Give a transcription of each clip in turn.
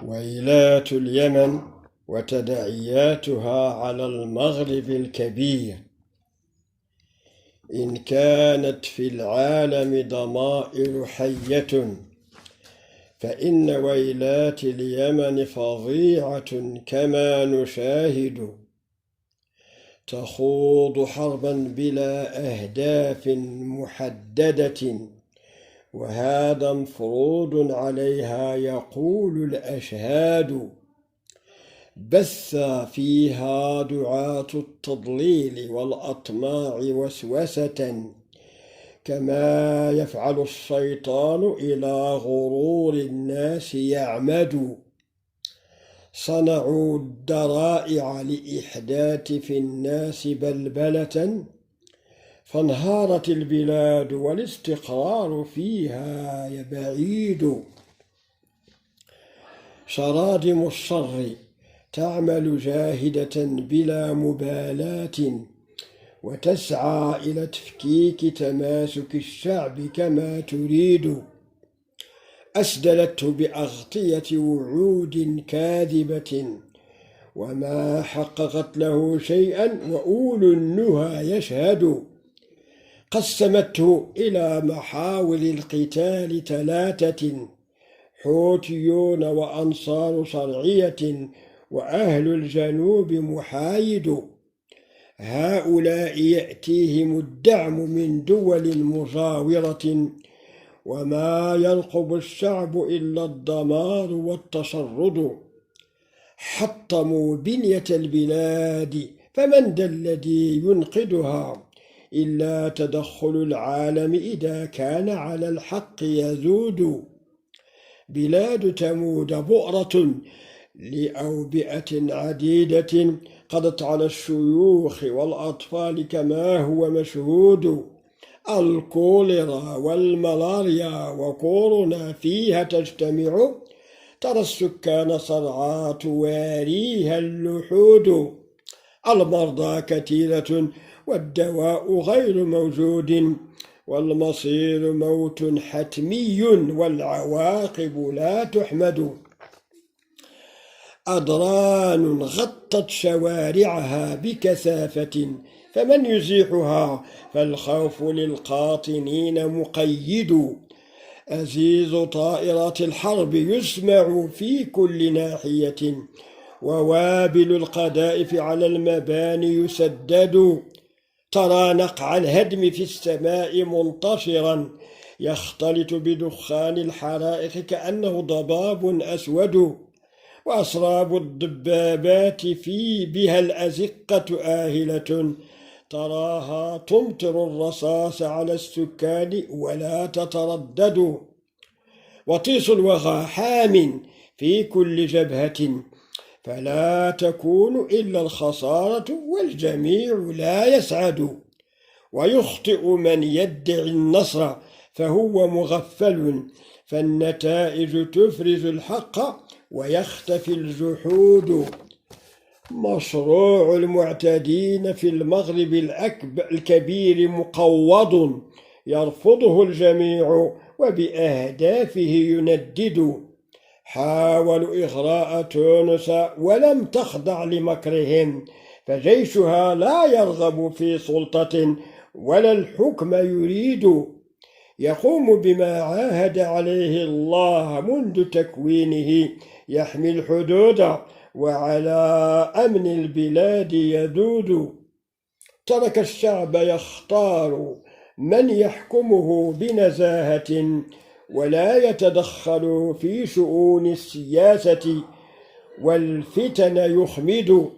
ويلات اليمن وتداعياتها على المغرب الكبير. إن كانت في العالم ضمائر حية فإن ويلات اليمن فظيعة كما نشاهد، تخوض حربا بلا أهداف محددة، وهذا مفروض عليها يقول الأشهاد. بث فيها دعاة التضليل والأطماع وسوسة، كما يفعل الشيطان إلى غرور الناس يعمد. صنعوا الذرائع لإحداث في الناس بلبلة، فانهارت البلاد والاستقرار فيها بعيد. شرادم الشر تعمل جاهدة بلا مبالاة، وتسعى إلى تفكيك تماسك الشعب كما تريد. أسدلته بأغطية وعود كاذبة، وما حققت له شيئا وأولو النهى يشهد. قسمته إلى محاور القتال 3، حوثيون وأنصار شرعية وأهل الجنوب محايد. هؤلاء يأتيهم الدعم من دول مجاورة، وما يرقب الشعب إلا الدمار والتشرد. حطموا بنية البلاد، فمن ذا الذي ينقذها إلا تدخل العالم إذا كان على الحق يزود. بلاد تمود بؤرة لأوبئة عديدة، قضت على الشيوخ والأطفال كما هو مشهود. الكوليرا والملاريا وكورونا فيها تجتمع، ترى السكان صرعى تواريها اللحود. المرضى كثيرة والدواء غير موجود، والمصير موت حتمي والعواقب لا تحمد. أضران غطت شوارعها بكثافة، فمن يزيحها فالخوف للقاطنين مقيد. أزيز طائرات الحرب يسمع في كل ناحية، ووابل القذائف على المباني يسدد. ترى نقع الهدم في السماء منتشرا، يختلط بدخان الحرائق كأنه ضباب أسود. وأسراب الدبابات في بها الأزقة آهلة، تراها تمطر الرصاص على السكان ولا تتردد. وطيس الوغى حام في كل جبهة، فلا تكون إلا الخسارة والجميع لا يسعد. ويخطئ من يدعي النصر فهو مغفل، فالنتائج تفرز الحق ويختفي الجحود. مشروع المعتدين في المغرب الكبير مقوض، يرفضه الجميع وبأهدافه يندد. حاولوا إغراء تونس ولم تخضع لمكرهم، فجيشها لا يرغب في سلطة ولا الحكم يريد. يقوم بما عاهد عليه الله منذ تكوينه، يحمي الحدود وعلى أمن البلاد يذود. ترك الشعب يختار من يحكمه بنزاهة، ولا يتدخل في شؤون السياسة، والفتن يخمد.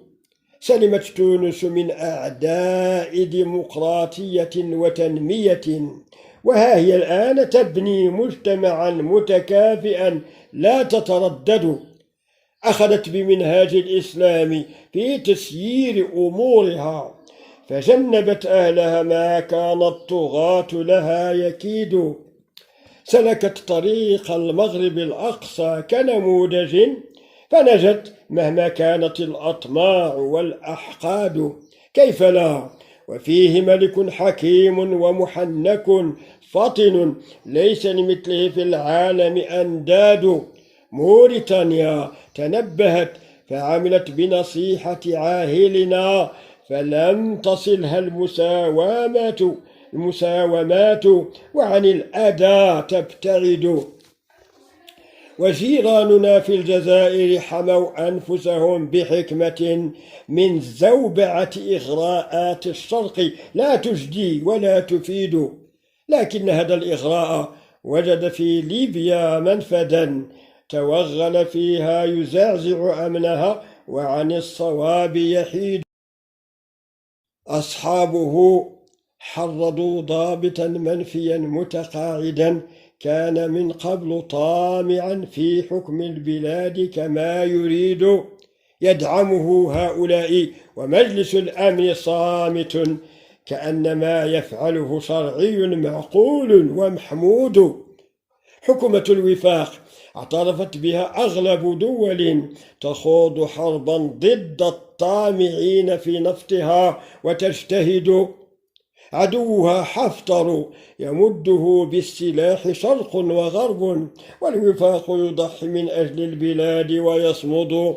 سلمت تونس من أعداء ديمقراطية وتنمية، وها هي الآن تبني مجتمعا متكافئا لا تتردد. أخذت بمنهاج الإسلام في تسيير أمورها، فجنبت أهلها ما كان الطغاة لها يكيد. سلكت طريق المغرب الأقصى كنموذج، فنجت مهما كانت الأطماع والأحقاد. كيف لا، وفيه ملك حكيم ومحنك فطن، ليس لمثله في العالم أنداد. موريتانيا تنبهت فعملت بنصيحة عاهلنا، فلم تصلها المساومات وعن الأذى تبتعد. وجيراننا في الجزائر حموا أنفسهم بحكمة من زوبعة إغراءات الشرق لا تجدي ولا تفيد، لكن هذا الإغراء وجد في ليبيا منفذا توغل فيها يزعزع أمنها وعن الصواب يحيد. أصحابه حرضوا ضابطا منفيا متقاعدا كان من قبل طامعا في حكم البلاد كما يريد، يدعمه هؤلاء ومجلس الأمن صامت كأن ما يفعله شرعي معقول ومحمود. حكومة الوفاق اعترفت بها أغلب دول تخوض حربا ضد الطامعين في نفطها وتجتهد. عدوها حفتر يمده بالسلاح شرق وغرب، والوفاق يضحي من أجل البلاد ويصمد.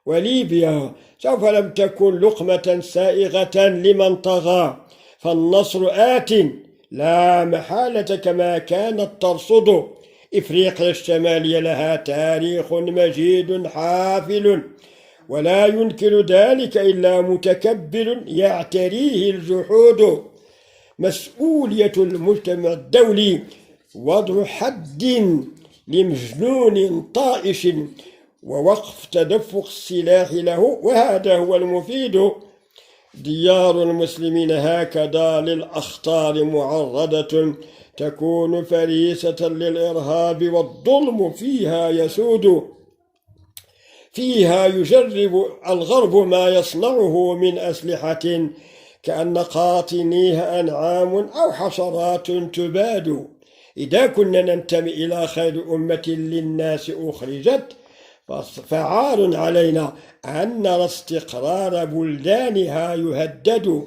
وليبيا سوف لم تكن لقمة سائغة لمن طغى، فالنصر آت لا محالة كما كانت ترصد. إفريقيا الشمالية لها تاريخ مجيد حافل، ولا ينكر ذلك إلا متكبر يعتريه الجحود. مسؤولية المجتمع الدولي وضع حد لمجنون طائش ووقف تدفق السلاح له، وهذا هو المفيد. ديار المسلمين هكذا للأخطار معرضة، تكون فريسة للإرهاب والظلم فيها يسود. فيها يجرب الغرب ما يصنعه من أسلحة كأن قاطنيها أنعام أو حشرات تباد. إذا كنا ننتمي إلى خير أمة للناس أخرجت، فعار علينا أن نرى استقرار بلدانها يهدد.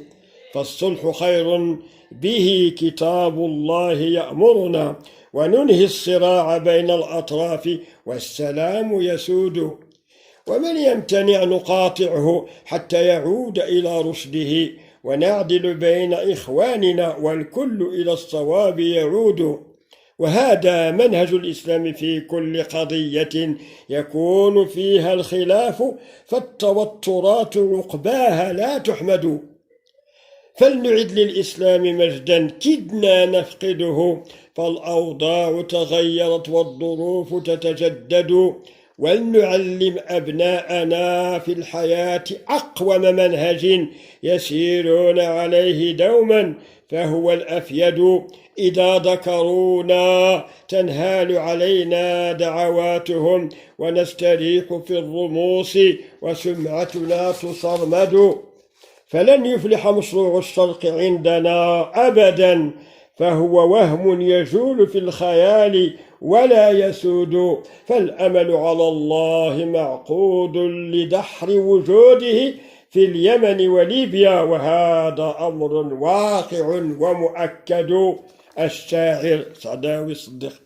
فالصلح خير به كتاب الله يأمرنا، وننهي الصراع بين الأطراف والسلام يسود. ومن يمتنع نقاطعه حتى يعود إلى رشده، ونعدل بين إخواننا والكل إلى الصواب يعود. وهذا منهج الإسلام في كل قضية يكون فيها الخلاف، فالتوترات عقباها لا تحمد. فلنعد للإسلام مجدا كدنا نفقده، فالأوضاع تغيرت والظروف تتجدد. ولنعلم أبناءنا في الحياة أقوم منهج يسيرون عليه دوما، فهو الأفيد. إذا ذكرونا تنهال علينا دعواتهم، ونستريح في الرموس وسمعتنا تصرمد. فلن يفلح مشروع الشرق عندنا أبدا، فهو وهم يجول في الخيال ولا يسود. فالأمل على الله معقود لدحر وجوده في اليمن وليبيا، وهذا أمر واقع ومؤكد. الشاعر صداوي صديق